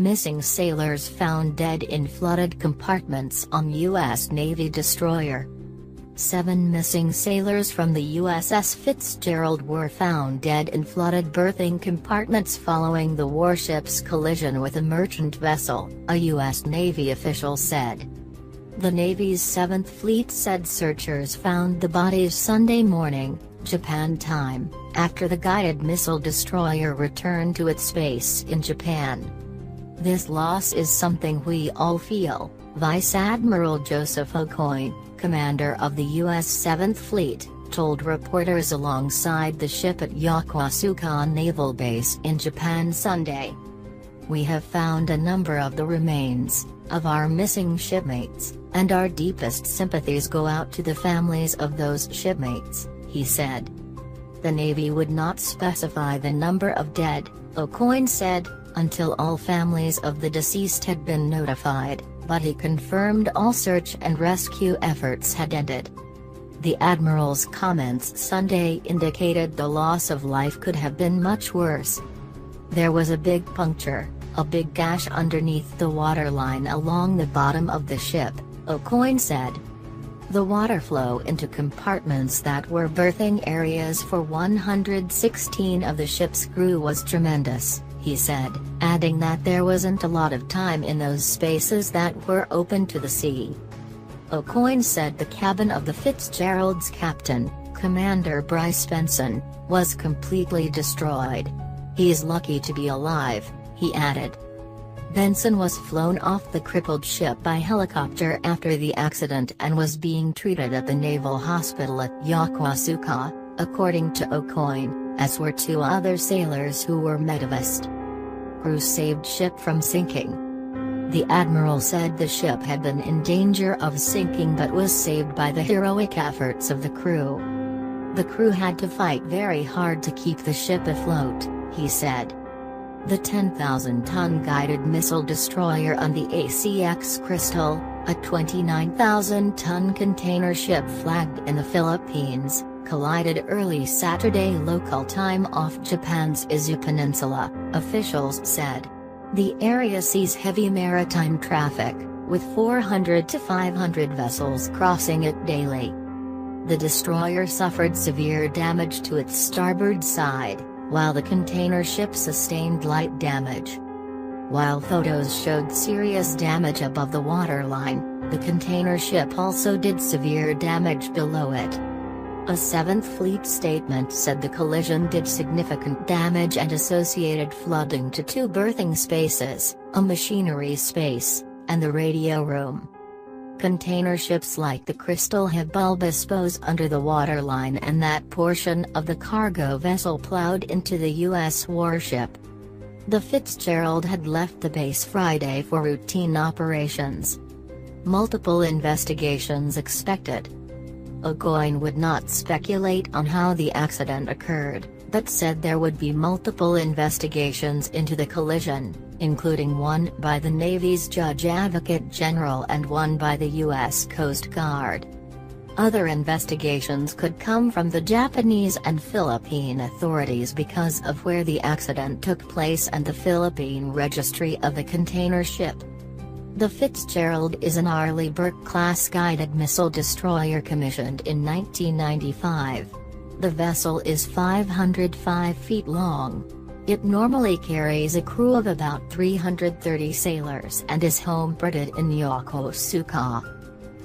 Missing sailors found dead in flooded compartments on U.S. Navy destroyer. 7 missing sailors from the USS Fitzgerald were found dead in flooded berthing compartments following the warship's collision with a merchant vessel, a U.S. Navy official said. The Navy's 7th Fleet said searchers found the bodies Sunday morning, Japan time, after the guided missile destroyer returned to its base in Japan. "This loss is something we all feel," Vice Admiral Joseph Aucoin, commander of the U.S. 7th Fleet, told reporters alongside the ship at Yokosuka Naval Base in Japan Sunday. "We have found a number of the remains of our missing shipmates, and our deepest sympathies go out to the families of those shipmates," he said. The Navy would not specify the number of dead, Aucoin said, until all families of the deceased had been notified, but he confirmed all search and rescue efforts had ended. The Admiral's comments Sunday indicated the loss of life could have been much worse. "There was a big puncture, a big gash underneath the waterline along the bottom of the ship," Aucoin said. "The water flow into compartments that were berthing areas for 116 of the ship's crew was tremendous," he said, adding that there wasn't a lot of time in those spaces that were open to the sea. Aucoin said the cabin of the Fitzgerald's captain, Commander Bryce Benson, was completely destroyed. "He's lucky to be alive," he added. Benson was flown off the crippled ship by helicopter after the accident and was being treated at the Naval Hospital at Yokosuka, according to Aucoin, as were 2 other sailors who were medevaced. Crew saved ship from sinking. The Admiral said the ship had been in danger of sinking but was saved by the heroic efforts of the crew. "The crew had to fight very hard to keep the ship afloat," he said. The 10,000-ton guided missile destroyer on the ACX Crystal, a 29,000-ton container ship flagged in the Philippines, collided early Saturday local time off Japan's Izu Peninsula, officials said. The area sees heavy maritime traffic, with 400 to 500 vessels crossing it daily. The destroyer suffered severe damage to its starboard side, while the container ship sustained light damage. While photos showed serious damage above the waterline, the container ship also did severe damage below it. A 7th Fleet statement said the collision did significant damage and associated flooding to 2 berthing spaces, a machinery space, and the radio room. Container ships like the Crystal have bulbous bows under the waterline, and that portion of the cargo vessel plowed into the U.S. warship. The Fitzgerald had left the base Friday for routine operations. Multiple investigations expected. Aucoin would not speculate on how the accident occurred, but said there would be multiple investigations into the collision, including one by the Navy's Judge Advocate General and one by the U.S. Coast Guard. Other investigations could come from the Japanese and Philippine authorities because of where the accident took place and the Philippine registry of the container ship. The Fitzgerald is an Arleigh Burke-class guided missile destroyer commissioned in 1995. The vessel is 505 feet long. It normally carries a crew of about 330 sailors and is homeported in Yokosuka.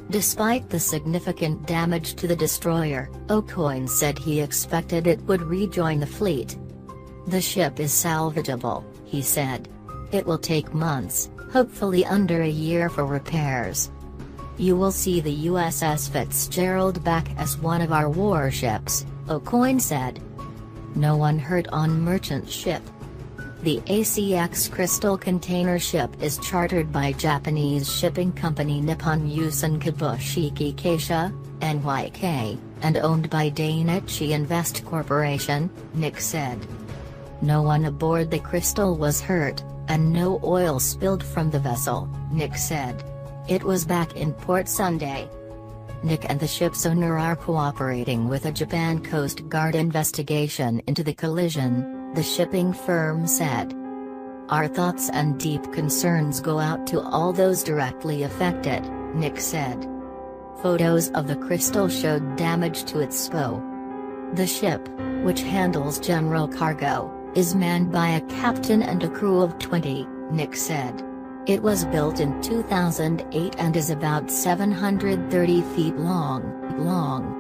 Despite the significant damage to the destroyer, Aucoin said he expected it would rejoin the fleet. "The ship is salvageable," he said. "It will take months, hopefully under a year, for repairs. You will see the USS Fitzgerald back as one of our warships," Aucoin said. No one hurt on merchant ship. The ACX Crystal container ship is chartered by Japanese shipping company Nippon Yusen Kabushiki Keisha, NYK, and owned by Daiichi Invest Corporation, Nick said. No one aboard the Crystal was hurt, and no oil spilled from the vessel, Nick said. It was back in port Sunday. Nick and the ship's owner are cooperating with a Japan Coast Guard investigation into the collision, the shipping firm said. "Our thoughts and deep concerns go out to all those directly affected," Nick said. Photos of the Crystal showed damage to its bow. The ship, which handles general cargo, is manned by a captain and a crew of 20, Nick said. It was built in 2008 and is about 730 feet long.